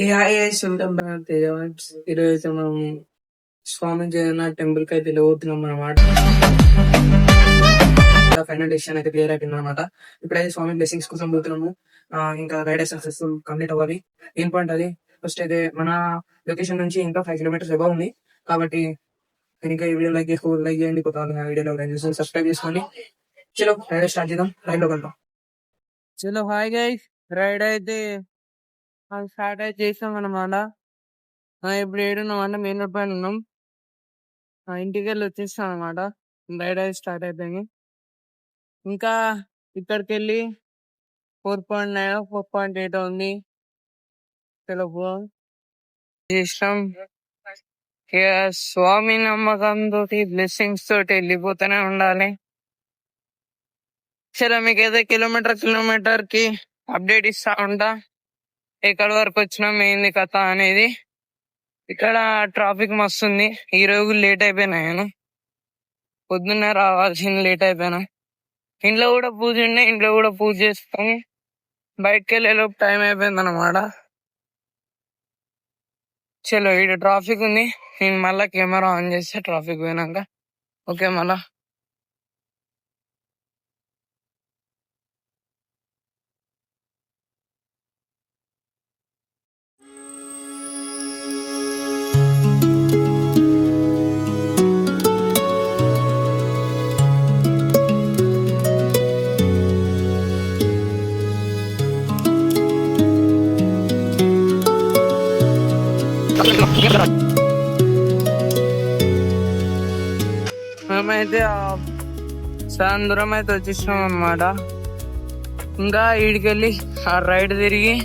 ఏ welcome back Teja vibes. ఈరోజు మనం స్వామి Jagannadh temple కి అయితే వెళ్ళబోతున్నాం అనమాట. ఫైనల్ డెసిషన్ అయితే క్లియర్ అయిపోయింది అనమాట. ఇప్పుడైతే స్వామి బ్లెస్సింగ్స్ కోసం పోతున్నాము. ఇంకా రైడ్ సక్సెస్ఫుల్ కంప్లీట్ అవ్వాలి. ఏం పాయింట్ అది ఫస్ట్ అయితే మన లొకేషన్ నుంచి ఇంకా 5 కిలోమీటర్స్ ఎబవ్ ఉంది. కాబట్టి ఇంకా ఈ వీడియో లైక్ చేయండి. కొత్త వీడియోలో సబ్స్క్రైబ్ చేసుకోండి. చలో రైడ్ స్టార్ట్ చేద్దాం. రైడ్ లో వెళ్దాం. చలో హాయ్ గైస్, రైడ్ అయితే స్టార్ట్ అయితే చేసాం అనమాట. ఇప్పుడు ఏడున్నాం మెయిన్ రోడ్ పైన ఉన్నాం. ఇంటికి వెళ్ళి వచ్చేస్తాం అనమాట. రైడ్ అయితే స్టార్ట్ అయిపోయింది. ఇంకా ఇక్కడికి వెళ్ళి 4.9 4.8 ఉంది. చేసాం. ఇక స్వామి నమ్మకంతో బ్లెస్సింగ్స్ తోటి వెళ్ళిపోతూనే ఉండాలి. సరే మీకైతే కిలోమీటర్ కి అప్డేట్ ఇస్తా ఉంటా, ఎక్కడి వరకు వచ్చినాం ఏంది కథ అనేది. ఇక్కడ ట్రాఫిక్ మస్తు ఉంది. ఈ రోజు లేట్ అయిపోయినా, నేను పొద్దున్నే రావాల్సింది లేట్ అయిపోయినా. ఇంట్లో కూడా పూజ చేసుకొని బయటకు వెళ్ళేలోపు టైం అయిపోయింది అనమాట. చలో ఇక్కడ ట్రాఫిక్ ఉంది. నేను మళ్ళా కెమెరా ఆన్ చేస్తే ట్రాఫిక్ పోయినాక ఓకే మళ్ళా. మేమైతే సాయంత్రం అయితే వచ్చేసినాం అనమాట. ఇంకా ఈడికెళ్ళి ఆ రైడ్ తిరిగి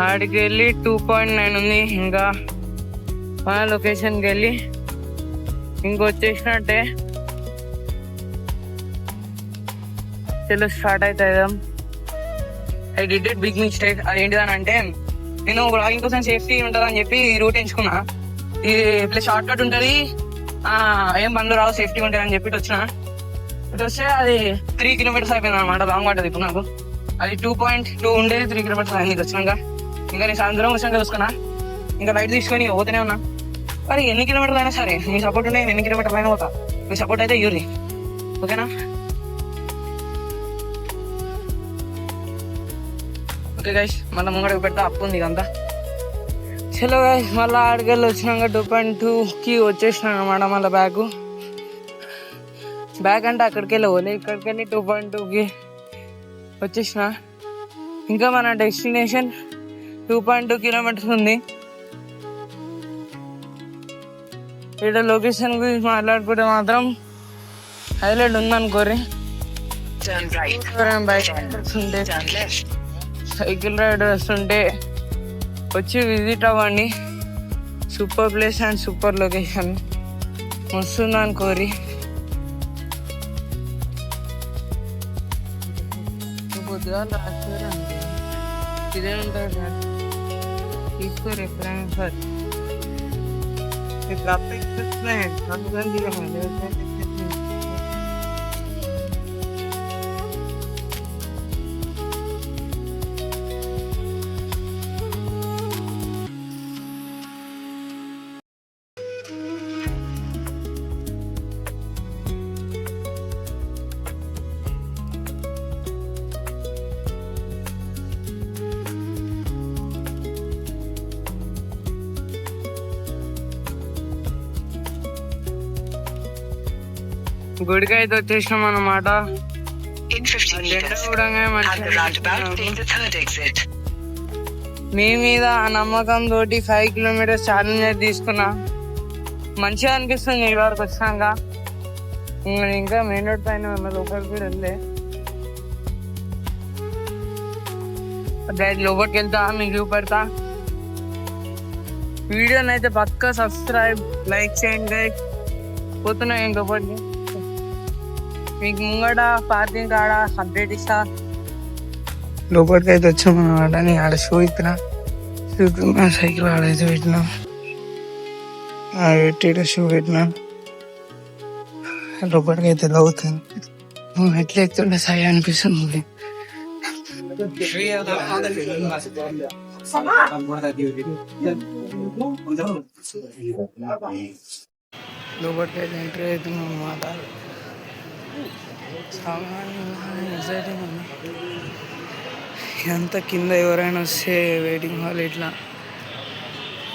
ఆడికి వెళ్ళి 2.9 ఉంది. ఇంకా మన లొకేషన్కి వెళ్ళి ఇంకొచ్చేసినట్టే. చలో స్టార్ట్ అవుతాం. I did it big mistake. అదేంటిదని అంటే, నేను బ్లాగింగ్ కోసం సేఫ్టీ ఉంటుంది అని చెప్పి ఈ రూట్ ఎంచుకున్నా. ఇది ఇట్లా షార్ట్ కట్ ఉంటుంది, ఏం బండ్లు రావు, సేఫ్టీ ఉంటుంది అని చెప్పి వచ్చిన. ఇటు వస్తే అది 3 కిలోమీటర్స్ అయిపోయింది అనమాట. లాంగ్ పడ్డది ఇప్పుడు నాకు. అది 2.2 ఉండేది 3 కిలోమీటర్స్ అయింది వచ్చినాక. ఇంకా నేను సాయంత్రం వచ్చినాక చూసుకున్నా. ఇంకా లైట్ తీసుకొని పోతూనే ఉన్నా. మరి ఎన్ని కిలోమీటర్లు అయినా సరే మీ సపోర్ట్ ఉంటే ఎన్ని కిలోమీటర్లు అయినా పోతా. మీ సపోర్ట్ అయితే యూరి ఓకేనా. ఓకే గైస్, మళ్ళీ ముంగడికి పెడతా. అప్పు ఉంది ఇదంతా. చలో గైస్, మళ్ళీ ఆడికెళ్ళి వచ్చినాక 2.2కి వచ్చేసినాం అనమాట. మళ్ళీ బ్యాక్ అంటే అక్కడికి వెళ్ళి పోలే, ఇక్కడికి వెళ్ళి 2.2కి వచ్చేసిన. ఇంకా మన డెస్టినేషన్ 2.2 కిలోమీటర్స్ ఉంది. ఇక్కడ లొకేషన్ గురించి మాట్లాడుకుంటే మాత్రం హైలైట్ ఉందనుకోరి. సైకిల్ రైడర్స్ ఉంటే వచ్చి విజిట్ అవ్వండి. Super place and super location వస్తుందనుకోరి. పొద్దుగా రాస్తారండి, ఇదే ఉంటుంది సార్. తీసుకో రిఫరెన్స్ సార్. గుడికి అయితే వచ్చేసినాం అనమాట. మీ మీద ఆ నమ్మకం తోటి 5 కిలోమీటర్స్ ఛాలెంజ్ అయితే తీసుకున్నా. మంచిగా అనిపిస్తుంది ఈ వరకు వచ్చినాక. ఇంకా మెయిన్ రోడ్ పైన లోపలికి కూడా వెళ్ళే లోపలికి వెళ్తా, మీకు చూపెడతా. వీడియోని అయితే పక్కా సబ్స్క్రైబ్ లైక్ చేయండి. పోతున్నా ఇంకొకటి మీకు ముంగట పార్కింగ్ కాడ అప్డేట్ ఇస్తా. లోపలికి అయితే వచ్చామన్నమాట. నేను ఆడ షూ ఇస్తున్నా, సైకిల్ ఆడైతే పెట్టినా, పెట్టి షూ పెట్టినా. లోపలికి అయితే అవుతుంది. ఎట్లా ఎక్కుతుంటే సై అనిపిస్తుంది. లోపలికైతే ఎంట్రీ అవుతున్నాం అన్నమాట. ఎగ్జైటింగ్ ఉంది. ఎంత కింద ఎవరైనా వస్తే వెయిటింగ్ హాల్ ఇట్లా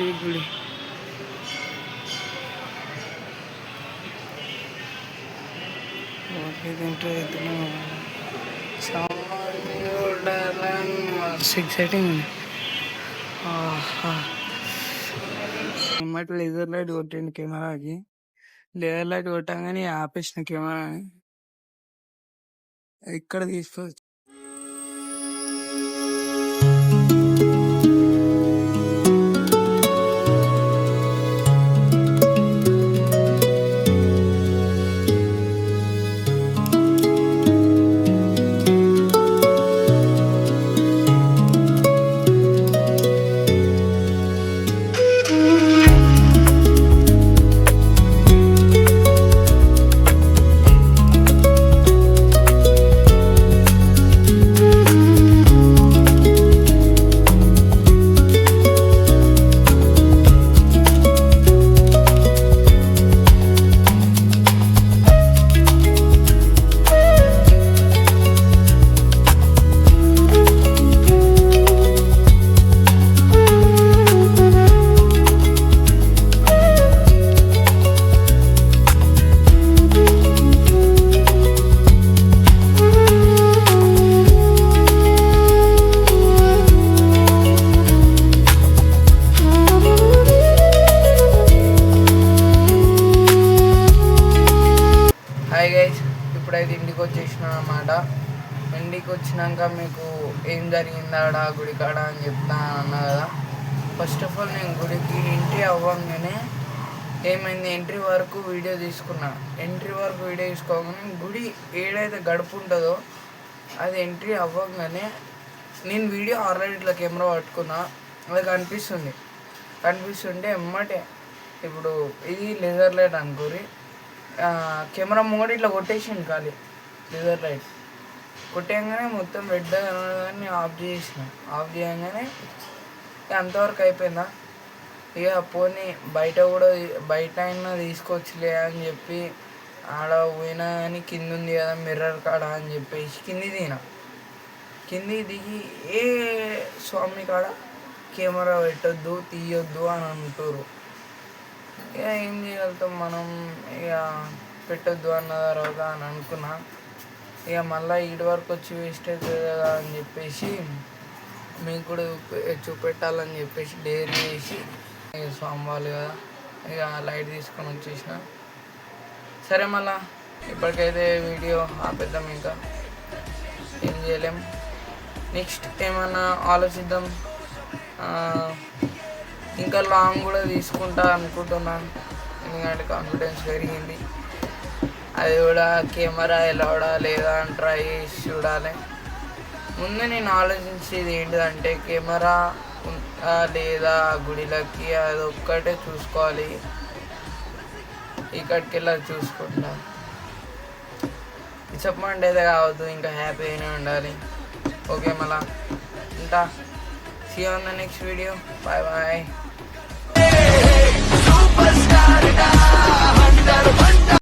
ఈ గుడి ఎంట్రీ అవుతున్నాం. ఎగ్జైటింగ్ ఉంది. ఎమ్మటి లేజర్ లైట్ కొట్టిండు కెమెరాకి. లేజర్ లైట్ కొట్టంగానే ఆపేసిన కెమెరాని. ఇక్కడ తీసుకోవచ్చు. హాయ్ గైస్, ఇప్పుడైతే ఇంటికి వచ్చేసిన అన్నమాట. ఇంటికి వచ్చినాక మీకు ఏం జరిగింది ఆడ గుడి కాడ అని చెప్తా అన్నా కదా. ఫస్ట్ ఆఫ్ ఆల్ నేను గుడికి ఎంట్రీ అవ్వగానే ఏమైంది, ఎంట్రీ వరకు వీడియో తీసుకున్నా. ఎంట్రీ వరకు వీడియో తీసుకోగానే గుడి ఏడైతే గడుపు ఉంటుందో అది ఎంట్రీ అవ్వగానే నేను వీడియో ఆల్రెడీ ఇట్లా కెమెరా పట్టుకున్నా. అది కనిపిస్తుంటే ఎమ్మటే ఇప్పుడు ఇది లేజర్ లైట్ అనుకోరి, కెమెరా ముంగట ఇట్లా కొట్టేసింది ఖాళీ లేజర్ లైట్. కొట్టేయగానే మొత్తం రెడ్ కానీ ఆఫ్ చేయగానే అంతవరకు అయిపోయిందా. ఇక పోనీ బయట అయినా తీసుకోవచ్చులే అని చెప్పి ఆడ పోయినా కానీ కింద ఉంది కదా మిర్రర్ కాడ అని చెప్పేసి కింది దిగి ఏ స్వామి కాడ కెమెరా పెట్టొద్దు తీయొద్దు అని అంటారు. ఇక ఏం చేయగలుగుతాం మనం, ఇక పెట్టొద్దు అన్న తర్వాత అని అనుకున్నా. ఇక మళ్ళీ ఇటు వరకు వచ్చి వేస్ట్ అవుతుంది కదా అని చెప్పేసి మీకు కూడా చూపెట్టాలని చెప్పేసి డేర్ చేసి స్వామి వాళ్ళు కదా ఇక లైట్ తీసుకొని వచ్చేసిన. సరే మళ్ళా ఇప్పటికైతే వీడియో ఆపేద్దాం, ఇంకా ఏం చేయలేం. నెక్స్ట్ ఏమన్నా ఆలోచిద్దాం. ఇంకా లాంగ్ కూడా తీసుకుంటా అనుకుంటున్నాను, ఎందుకంటే కాన్ఫిడెన్స్ పెరిగింది. అది కూడా కెమెరా ఎలా లేదా అని ట్రై చేసి చూడాలి. ముందు నేను ఆలోచించేది ఏంటిదంటే కెమెరా లేదా గుడిలకి అది ఒక్కటే చూసుకోవాలి. ఇక్కడికి వెళ్ళి చూసుకుంటా డిసప్పాయింట్ అయితే కావద్దు, ఇంకా హ్యాపీగానే ఉండాలి. ఓకే మళ్ళా ఉంటా. See you on the next video. Bye bye.